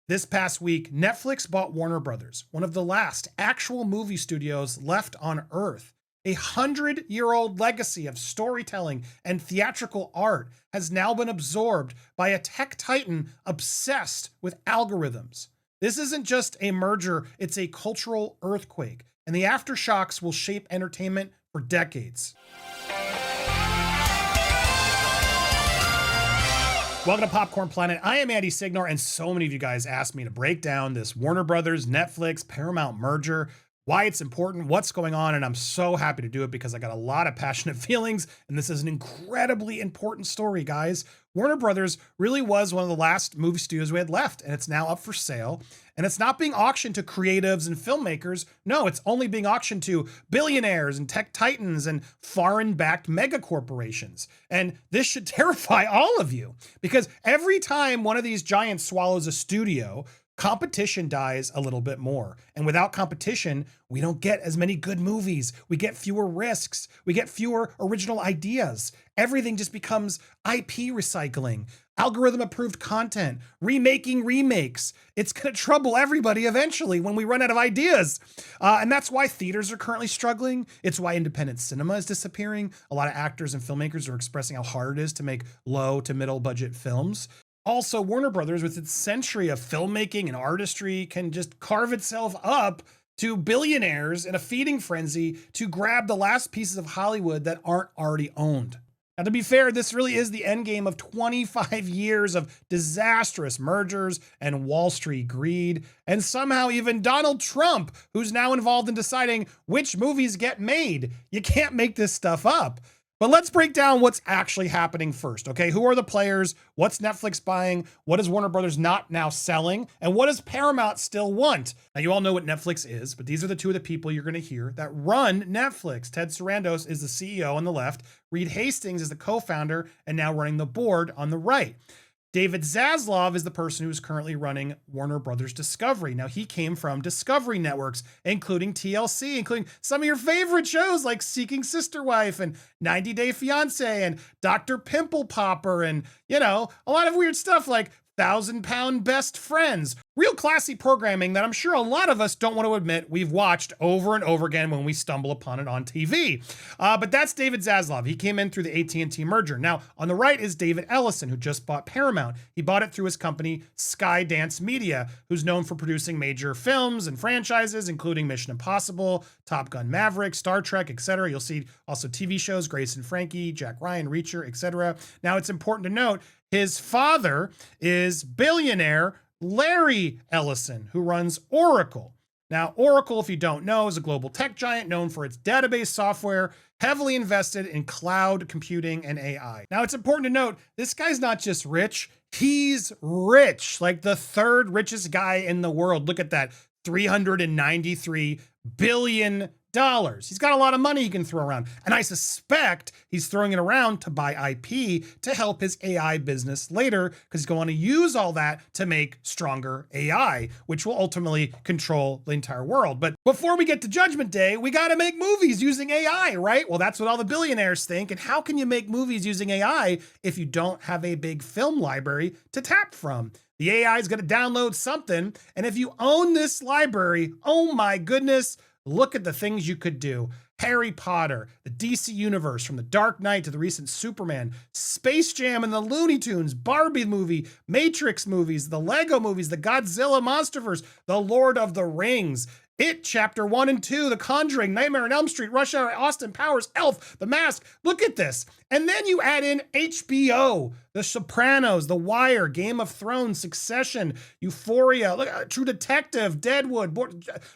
This past week, Netflix bought Warner Brothers, one of the last actual movie studios left on Earth. A 100-year-old legacy of storytelling and theatrical art has now been absorbed by a tech titan obsessed with algorithms. This isn't just a merger, it's a cultural earthquake, and the aftershocks will shape entertainment for decades. Welcome to Popcorn Planet. I am Andy Signore, and so many of you guys asked me to break down this Warner Brothers, Netflix, Paramount merger, why it's important, what's going on, and I'm so happy to do it because I got a lot of passionate feelings, and this is an incredibly important story, guys. Warner Brothers really was one of the last movie studios we had left, and it's now up for sale. And it's not being auctioned to creatives and filmmakers. No, it's only being auctioned to billionaires and tech titans and foreign-backed mega corporations. And this should terrify all of you, because every time one of these giants swallows a studio, competition dies a little bit more. And without competition, we don't get as many good movies. We get fewer risks. We get fewer original ideas. Everything just becomes IP recycling, algorithm approved content, remaking remakes. It's going to trouble everybody eventually when we run out of ideas. And that's why theaters are currently struggling. It's why independent cinema is disappearing. A lot of actors and filmmakers are expressing how hard it is to make low to middle budget films. Also, Warner Brothers, with its century of filmmaking and artistry, can just carve itself up to billionaires in a feeding frenzy to grab the last pieces of Hollywood that aren't already owned. Now, to be fair, this really is the endgame of 25 years of disastrous mergers and Wall Street greed, and somehow even Donald Trump, who's now involved in deciding which movies get made. You can't make this stuff up. But let's break down what's actually happening first, okay? Who are the players? What's Netflix buying? What is Warner Brothers not now selling? And what does Paramount still want? Now, you all know what Netflix is, but these are the two of the people you're gonna hear that run Netflix. Ted Sarandos is the CEO on the left. Reed Hastings is the co-founder and now running the board on the right. David Zaslav is the person who's currently running Warner Brothers Discovery. Now, he came from Discovery Networks, including TLC, including some of your favorite shows like Seeking Sister Wife and 90 Day Fiancé and Dr. Pimple Popper and, you know, a lot of weird stuff like 1,000-Pound Best Friends. Real classy programming that I'm sure a lot of us don't want to admit we've watched over and over again when we stumble upon it on TV. But that's David Zaslav. He came in through the AT&T merger. Now, on the right is David Ellison, who just bought Paramount. He bought it through his company, Skydance Media, who's known for producing major films and franchises, including Mission Impossible, Top Gun Maverick, Star Trek, etc. You'll see also TV shows, Grace and Frankie, Jack Ryan, Reacher, etc. Now, it's important to note, his father is billionaire Larry Ellison, who runs Oracle. Now, Oracle, if you don't know, is a global tech giant known for its database software, heavily invested in cloud computing and AI. Now, it's important to note, this guy's not just rich, he's rich, like the third richest guy in the world. Look at that, $393 billion. He's got a lot of money he can throw around. And I suspect he's throwing it around to buy IP to help his AI business later, because he's going to use all that to make stronger AI, which will ultimately control the entire world. But before we get to Judgment Day, we got to make movies using AI, right? Well, that's what all the billionaires think. And how can you make movies using AI if you don't have a big film library to tap from? The AI is going to download something. And if you own this library, oh my goodness, look at the things you could do. Harry Potter, the DC Universe, from the Dark Knight to the recent Superman, Space Jam and the Looney Tunes, Barbie movie, Matrix movies, the Lego movies, the Godzilla Monsterverse, the Lord of the Rings, It Chapter 1 and 2, The Conjuring, Nightmare on Elm Street, Rush Hour, Austin Powers, Elf, The Mask. Look at this. And then you add in HBO, The Sopranos, The Wire, Game of Thrones, Succession, Euphoria, True Detective, Deadwood.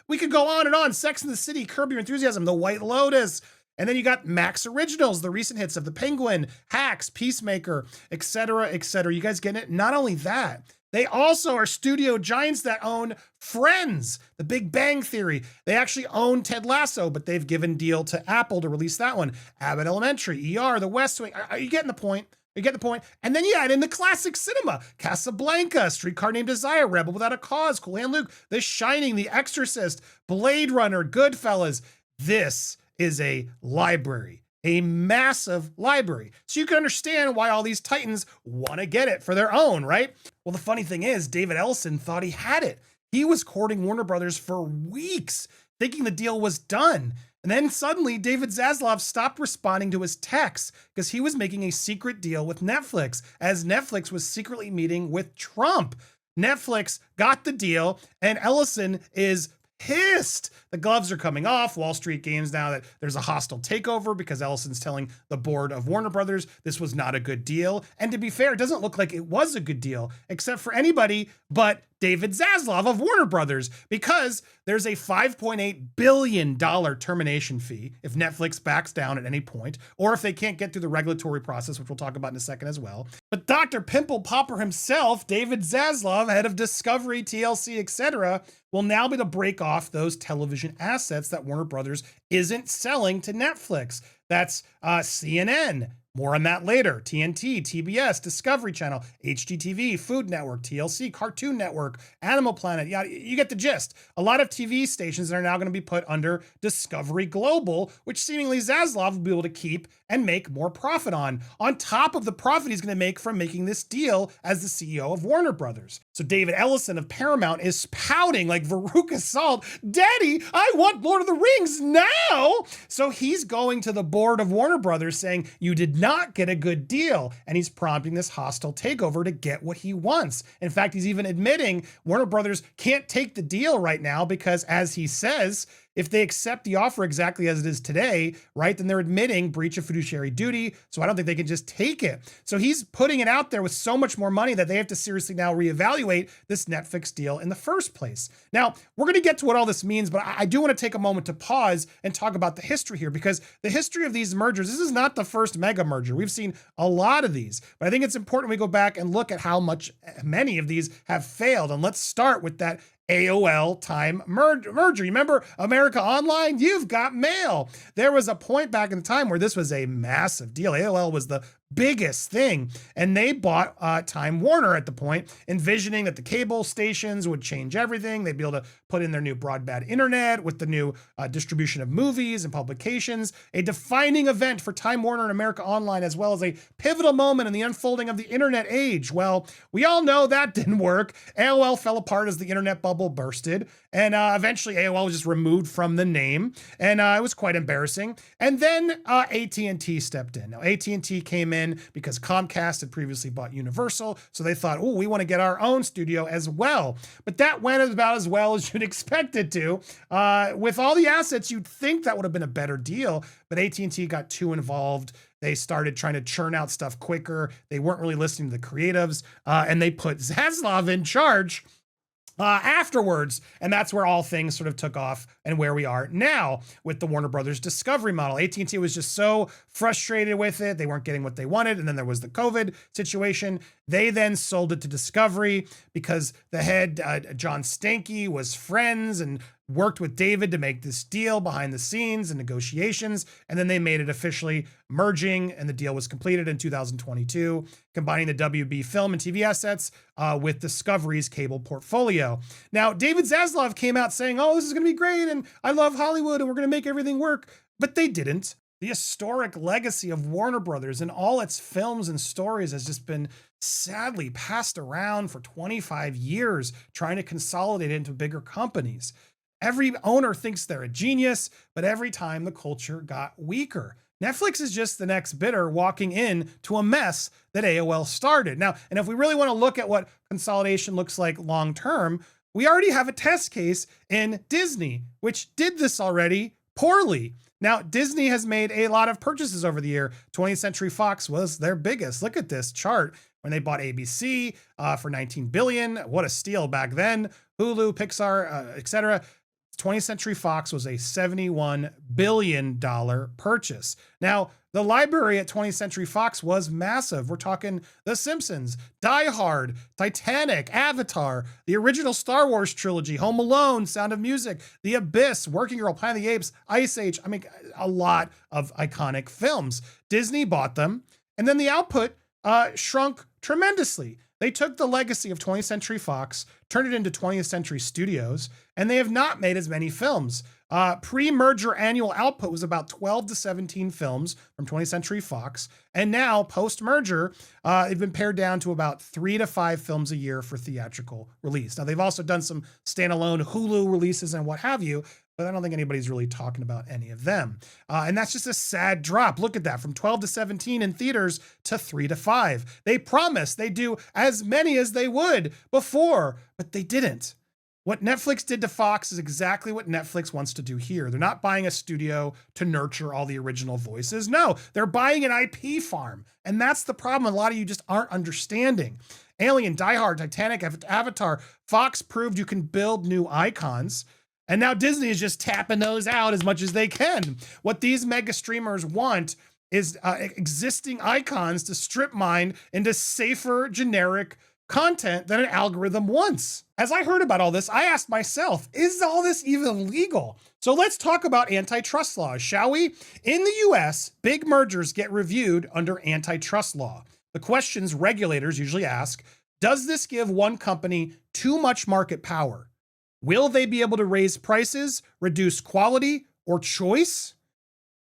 We could go on and on. Sex and the City, Curb Your Enthusiasm, The White Lotus. And then you got Max Originals, the recent hits of The Penguin, Hacks, Peacemaker, etc., etc. You guys getting it? Not only that, they also are studio giants that own Friends, The Big Bang Theory. They actually own Ted Lasso, but they've given deal to Apple to release that one. Abbott Elementary, ER, The West Wing. Are you getting the point? You get the point? And then you add in the classic cinema, Casablanca, Streetcar Named Desire, Rebel Without a Cause, Cool Hand Luke, The Shining, The Exorcist, Blade Runner, Goodfellas. This is a library. a massive library. So you can understand why all these titans want to get it for their own, right? Well, the funny thing is, David Ellison thought he had it. He was courting Warner Brothers for weeks, thinking the deal was done. And then suddenly David Zaslav stopped responding to his texts because he was making a secret deal with Netflix, as Netflix was secretly meeting with Trump. Netflix got the deal, and Ellison is pissed. The gloves are coming off. Wall Street gains now that there's a hostile takeover because Ellison's telling the board of Warner Brothers this was not a good deal. And to be fair, it doesn't look like it was a good deal, except for anybody but David Zaslav of Warner Brothers, because there's a $5.8 billion termination fee if Netflix backs down at any point, or if they can't get through the regulatory process, which we'll talk about in a second as well. But Dr. Pimple Popper himself, David Zaslav, head of Discovery, TLC, etc., will now be to break off those television assets that Warner Brothers isn't selling to Netflix. That's CNN. More on that later. TNT, TBS, Discovery Channel, HGTV, Food Network, TLC, Cartoon Network, Animal Planet. Yeah, you get the gist. A lot of TV stations that are now going to be put under Discovery Global, which seemingly Zaslav will be able to keep and make more profit on top of the profit he's going to make from making this deal as the CEO of Warner Brothers. So David Ellison of Paramount is pouting like Veruca Salt, "Daddy, I want Lord of the Rings now!" So he's going to the board of Warner Brothers saying, "You did not get a good deal." And he's prompting this hostile takeover to get what he wants. In fact, he's even admitting Warner Brothers can't take the deal right now because, as he says, if they accept the offer exactly as it is today, right, then they're admitting breach of fiduciary duty. So I don't think they can just take it. So he's putting it out there with so much more money that they have to seriously now reevaluate this Netflix deal in the first place. Now, we're going to get to what all this means, but I do want to take a moment to pause and talk about the history here, because the history of these mergers, this is not the first mega merger. We've seen a lot of these, but I think it's important we go back and look at how many of these have failed. And let's start with that AOL Time merger. You remember America Online? You've got mail. There was a point back in the time where this was a massive deal. AOL was the biggest thing, and they bought Time Warner at the point, envisioning that the cable stations would change everything. They'd be able to put in their new broadband internet with the new distribution of movies and publications, a defining event for Time Warner and America Online, as well as a pivotal moment in the unfolding of the internet age. Well, we all know that didn't work. AOL fell apart as the internet bubble bursted, and eventually AOL was just removed from the name, and it was quite embarrassing. And then AT&T stepped in. Now, AT&T came in because Comcast had previously bought Universal, so they thought, oh, we want to get our own studio as well. But that went about as well as you'd expect it to. With all the assets, you'd think that would have been a better deal, but AT&T got too involved. They started trying to churn out stuff quicker. They weren't really listening to the creatives, and they put Zaslav in charge afterwards. And that's where all things sort of took off and where we are now with the Warner Brothers Discovery model. AT&T was just so frustrated with it. They weren't getting what they wanted. And then there was the COVID situation. They then sold it to Discovery because the head, John Stankey, was friends and worked with David to make this deal behind the scenes and negotiations. And then they made it officially merging, and the deal was completed in 2022, combining the WB film and TV assets with Discovery's cable portfolio. Now, David Zaslav came out saying, oh, this is going to be great, and I love Hollywood, and we're going to make everything work. But they didn't. The historic legacy of Warner Brothers and all its films and stories has just been sadly passed around for 25 years, trying to consolidate it into bigger companies. Every owner thinks they're a genius, but every time the culture got weaker. Netflix is just the next bidder walking in to a mess that AOL started. Now, and if we really want to look at what consolidation looks like long term, we already have a test case in Disney, which did this already poorly. Now, Disney has made a lot of purchases over the year. 20th Century Fox was their biggest. Look at this chart. When they bought ABC for $19 billion, what a steal back then. Hulu, Pixar, etc. 20th Century Fox was a $71 billion purchase. Now, the library at 20th Century Fox was massive. We're talking The Simpsons, Die Hard, Titanic, Avatar, the original Star Wars trilogy, Home Alone, Sound of Music, The Abyss, Working Girl, Planet of the Apes, Ice Age. I mean, a lot of iconic films. Disney bought them, and then the output shrunk tremendously. They took the legacy of 20th Century Fox, turned it into 20th Century Studios, and they have not made as many films. Pre-merger annual output was about 12 to 17 films from 20th Century Fox, and now post-merger, they've been pared down to about 3 to 5 films a year for theatrical release. Now, they've also done some standalone Hulu releases and what have you, but I don't think anybody's really talking about any of them. And that's just a sad drop. Look at that, from 12 to 17 in theaters to 3 to 5. They promised they'd do as many as they would before, but they didn't. What Netflix did to Fox is exactly what Netflix wants to do here. They're not buying a studio to nurture all the original voices. No, they're buying an IP farm. And that's the problem a lot of you just aren't understanding. Alien, Die Hard, Titanic, Avatar, Fox proved you can build new icons. And now Disney is just tapping those out as much as they can. What these mega streamers want is existing icons to strip mine into safer, generic content than an algorithm wants. As I heard about all this, I asked myself, is all this even legal? So let's talk about antitrust laws, shall we? In the US, big mergers get reviewed under antitrust law. The questions regulators usually ask, does this give one company too much market power? Will they be able to raise prices, reduce quality, or choice?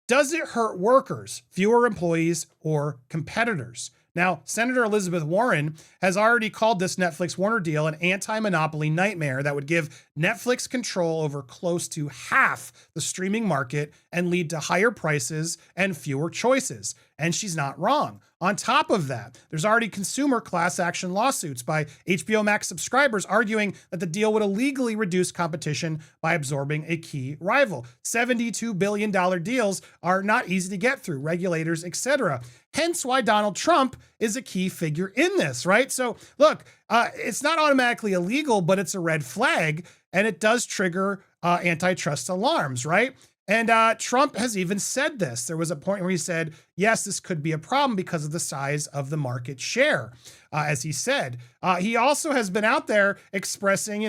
Does it hurt workers, fewer employees, or competitors? Now, Senator Elizabeth Warren has already called this Netflix Warner deal an anti-monopoly nightmare that would give Netflix control over close to half the streaming market and lead to higher prices and fewer choices. And she's not wrong. On top of that, there's already consumer class action lawsuits by HBO Max subscribers arguing that the deal would illegally reduce competition by absorbing a key rival. $72 billion deals are not easy to get through, regulators, etc. Hence why Donald Trump is a key figure in this, right? So look, it's not automatically illegal, but it's a red flag, and it does trigger antitrust alarms, right? And Trump has even said this. There was a point where he said, yes, this could be a problem because of the size of the market share, as he said. He also has been out there expressing,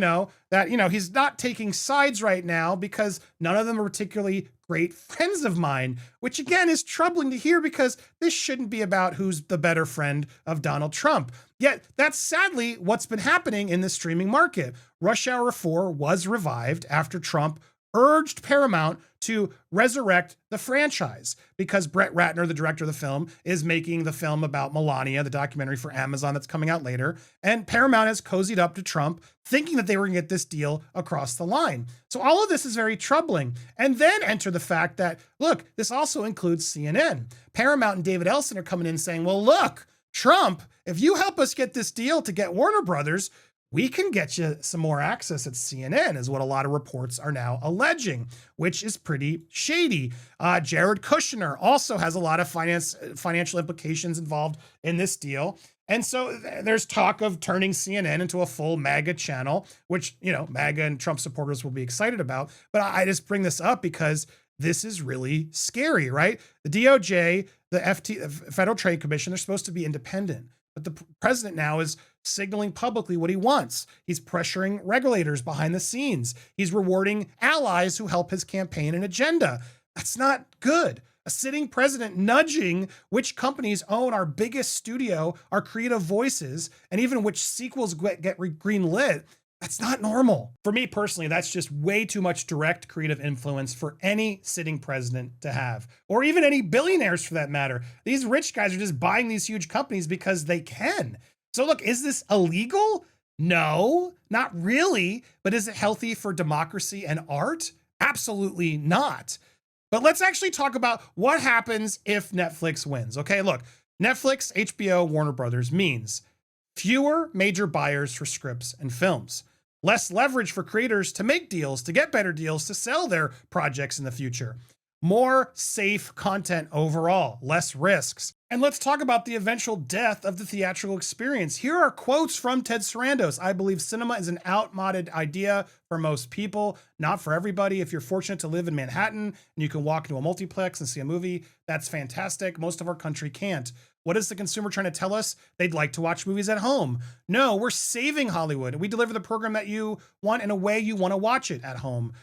that, he's not taking sides right now because none of them are particularly great friends of mine, which again is troubling to hear because this shouldn't be about who's the better friend of Donald Trump. Yet that's sadly what's been happening in the streaming market. Rush Hour 4 was revived after Trump urged Paramount to resurrect the franchise because Brett Ratner, the director of the film, is making the film about Melania, the documentary for Amazon that's coming out later. And Paramount has cozied up to Trump thinking that they were gonna get this deal across the line. So all of this is very troubling. And then enter the fact that, look, this also includes CNN. Paramount and David Ellison are coming in saying, well, look, Trump, if you help us get this deal to get Warner Brothers, we can get you some more access at CNN, is what a lot of reports are now alleging, which is pretty shady. Jared Kushner also has a lot of financial implications involved in this deal. And so there's talk of turning CNN into a full MAGA channel, which, MAGA and Trump supporters will be excited about. But I just bring this up because this is really scary, right? The DOJ, the Federal Trade Commission, they're supposed to be independent. But the president now is signaling publicly what he wants. He's pressuring regulators behind the scenes. He's rewarding allies who help his campaign and agenda. That's not good. A sitting president nudging which companies own our biggest studio, our creative voices, and even which sequels get greenlit. That's not normal. For me personally, that's just way too much direct creative influence for any sitting president to have, or even any billionaires for that matter. These rich guys are just buying these huge companies because they can. So look, is this illegal? No, not really. But is it healthy for democracy and art? Absolutely not. But let's actually talk about what happens if Netflix wins. Okay, look, Netflix, HBO, Warner Brothers means fewer major buyers for scripts and films, less leverage for creators to make deals, to get better deals, to sell their projects in the future, more safe content overall, less risks. And let's talk about the eventual death of the theatrical experience. Here are quotes from Ted Sarandos. I believe cinema is an outmoded idea for most people, not for everybody. If you're fortunate to live in Manhattan and you can walk into a multiplex and see a movie, that's fantastic. Most of our country can't. What is the consumer trying to tell us? They'd like to watch movies at home. No, we're saving Hollywood. We deliver the program that you want in a way you want to watch it at home.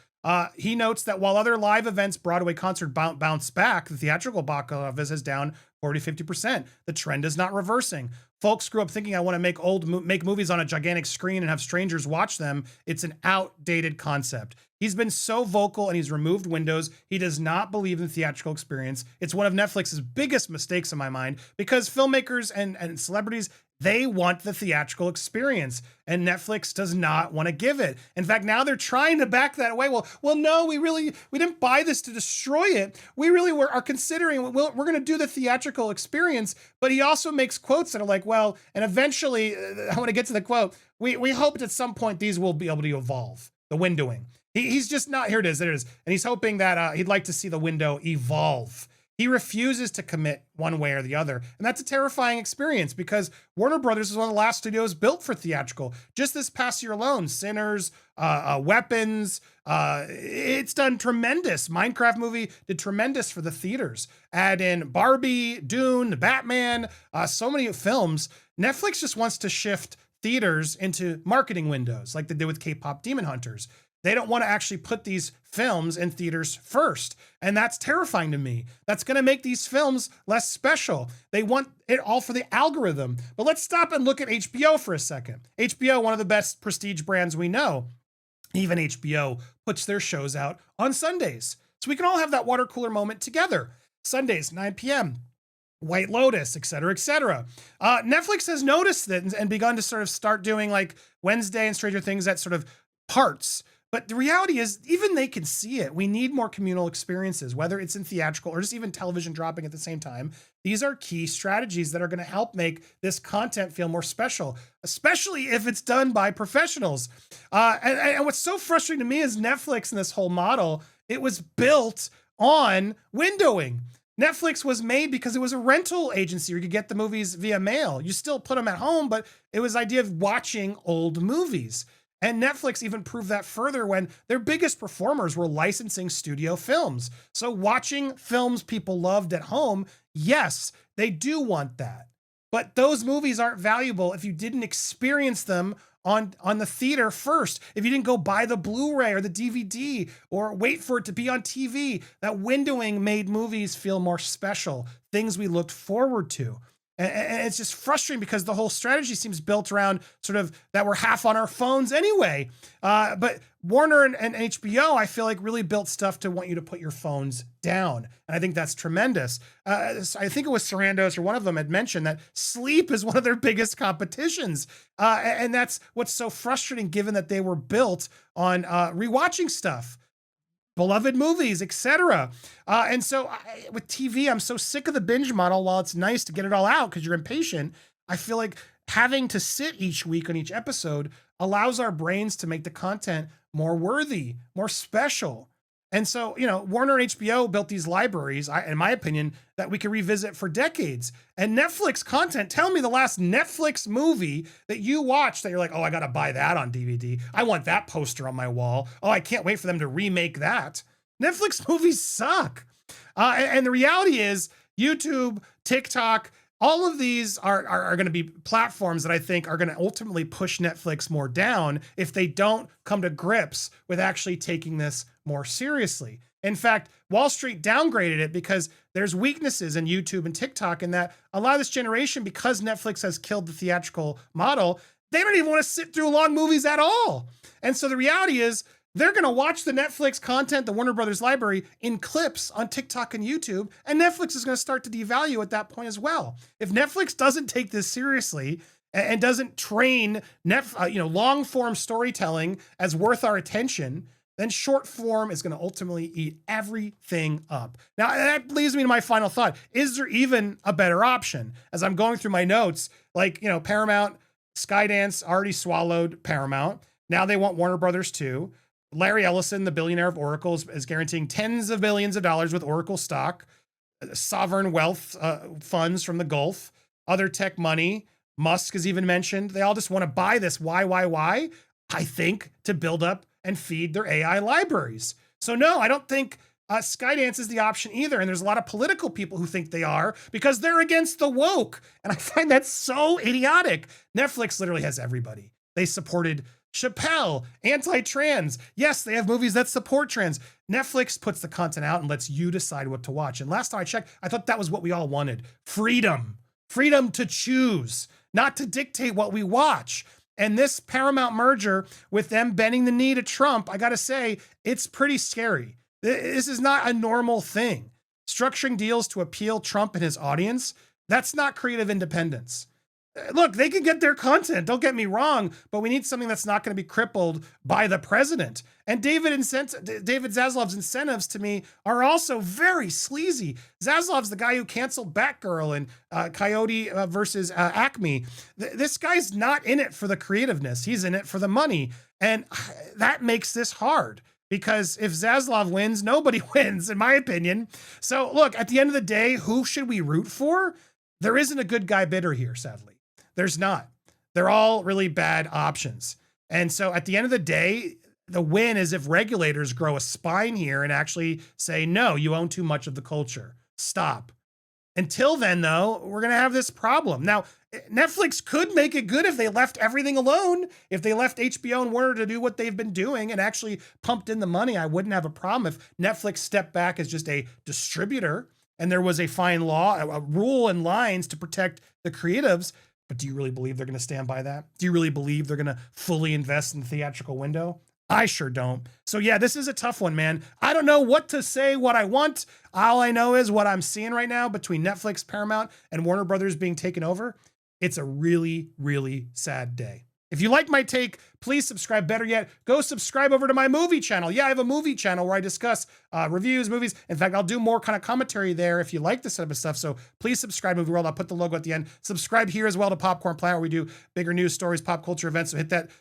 He notes that while other live events, Broadway concert bounce back, the theatrical box office is down 40 to 50%. The trend is not reversing. Folks grew up thinking I want to make movies on a gigantic screen and have strangers watch them. It's an outdated concept. He's been so vocal and he's removed windows. He does not believe in the theatrical experience. It's one of Netflix's biggest mistakes in my mind because filmmakers and celebrities, they want the theatrical experience and Netflix does not want to give it. In fact, now they're trying to back that away. Well, no, we didn't buy this to destroy it. We really are considering, we're going to do the theatrical experience. But he also makes quotes that are like, well, and eventually, I want to get to the quote. We hope at some point these will be able to evolve, the windowing. He's just not, here it is. And he's hoping that he'd like to see the window evolve. He refuses to commit one way or the other. And that's a terrifying experience because Warner Brothers is one of the last studios built for theatrical. Just this past year alone, Sinners, Weapons, it's done tremendous. Minecraft movie did tremendous for the theaters. Add in Barbie, Dune, Batman, so many films. Netflix just wants to shift theaters into marketing windows like they did with K-pop Demon Hunters. They don't want to actually put these films in theaters first. And that's terrifying to me. That's going to make these films less special. They want it all for the algorithm. But let's stop and look at HBO for a second. HBO, one of the best prestige brands we know. Even HBO puts their shows out on Sundays. So we can all have that water cooler moment together. Sundays, 9 p.m. White Lotus, et cetera, et cetera. Netflix has noticed that and begun to start doing like Wednesday and Stranger Things at sort of parts. But the reality is, even they can see it. We need more communal experiences, whether it's in theatrical or just even television dropping at the same time. These are key strategies that are going to help make this content feel more special, especially if it's done by professionals. And what's so frustrating to me is Netflix and this whole model, it was built on windowing. Netflix was made because it was a rental agency where you could get the movies via mail. You still put them at home, but it was the idea of watching old movies. And Netflix even proved that further when their biggest performers were licensing studio films. So watching films people loved at home, yes, they do want that. But those movies aren't valuable if you didn't experience them on the theater first. If you didn't go buy the Blu-ray or the DVD or wait for it to be on TV, that windowing made movies feel more special, things we looked forward to. And it's just frustrating because the whole strategy seems built around sort of that we're half on our phones anyway. But Warner and HBO, I feel like really built stuff to want you to put your phones down. And I think that's tremendous. I think it was Sarandos or one of them had mentioned that sleep is one of their biggest competitions. And that's what's so frustrating given that they were built on rewatching stuff. Beloved movies, etc. And so with TV, I'm so sick of the binge model. While it's nice to get it all out because you're impatient, I feel like having to sit each week on each episode allows our brains to make the content more worthy, more special. And so, Warner and HBO built these libraries, in my opinion, that we can revisit for decades. And Netflix content, tell me the last Netflix movie that you watched that you're like, oh, I got to buy that on DVD. I want that poster on my wall. Oh, I can't wait for them to remake that. Netflix movies suck. And the reality is YouTube, TikTok, all of these are going to be platforms that I think are going to ultimately push Netflix more down if they don't come to grips with actually taking this more seriously. In fact, Wall Street downgraded it because there's weaknesses in YouTube and TikTok in that a lot of this generation, because Netflix has killed the theatrical model, they don't even want to sit through long movies at all. And so the reality is they're going to watch the Netflix content, the Warner Brothers library, in clips on TikTok and YouTube, and Netflix is going to start to devalue at that point as well. If Netflix doesn't take this seriously and doesn't train long form storytelling as worth our attention, then short form is going to ultimately eat everything up. Now, that leads me to my final thought. Is there even a better option? As I'm going through my notes, Paramount, Skydance already swallowed Paramount. Now they want Warner Brothers too. Larry Ellison, the billionaire of Oracle, is guaranteeing tens of billions of dollars with Oracle stock, sovereign wealth funds from the Gulf, other tech money. Musk is even mentioned. They all just want to buy this. Why? I think to build up and feed their AI libraries. So no, I don't think Skydance is the option either. And there's a lot of political people who think they are because they're against the woke. And I find that so idiotic. Netflix literally has everybody. They supported Chappelle, anti-trans. Yes, they have movies that support trans. Netflix puts the content out and lets you decide what to watch. And last time I checked, I thought that was what we all wanted. Freedom. Freedom to choose, not to dictate what we watch. And this Paramount merger with them bending the knee to Trump, I gotta say, it's pretty scary. This is not a normal thing. Structuring deals to appeal Trump and his audience, that's not creative independence. Look, they can get their content, don't get me wrong, but we need something that's not going to be crippled by the president. And David Zaslav's incentives to me are also very sleazy. Zaslav's the guy who canceled Batgirl and Coyote versus Acme. This guy's not in it for the creativeness. He's in it for the money. And that makes this hard. Because if Zaslav wins, nobody wins, in my opinion. So look, at the end of the day, who should we root for? There isn't a good guy bidder here, sadly. There's not. They're all really bad options. And so at the end of the day, the win is if regulators grow a spine here and actually say, no, you own too much of the culture. Stop. Until then, though, we're going to have this problem. Now, Netflix could make it good if they left everything alone. If they left HBO and Warner to do what they've been doing and actually pumped in the money, I wouldn't have a problem if Netflix stepped back as just a distributor and there was a fine law, a rule and lines to protect the creatives. But do you really believe they're going to stand by that? Do you really believe they're going to fully invest in the theatrical window? I sure don't. So yeah, this is a tough one, man. I don't know what to say, what I want. All I know is what I'm seeing right now between Netflix, Paramount, and Warner Brothers being taken over. It's a really, really sad day. If you like my take, please subscribe. Better yet, go subscribe over to my movie channel. Yeah, I have a movie channel where I discuss reviews, movies. In fact, I'll do more kind of commentary there if you like this type of stuff. So please subscribe, Movie World. I'll put the logo at the end. Subscribe here as well to Popcorn Planet, where we do bigger news stories, pop culture events. So hit that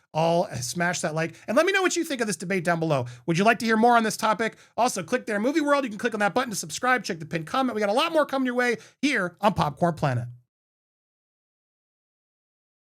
smash that like, and let me know what you think of this debate down below. Would you like to hear more on this topic? Also, click there, Movie World. You can click on that button to subscribe. Check the pinned comment. We got a lot more coming your way here on Popcorn Planet.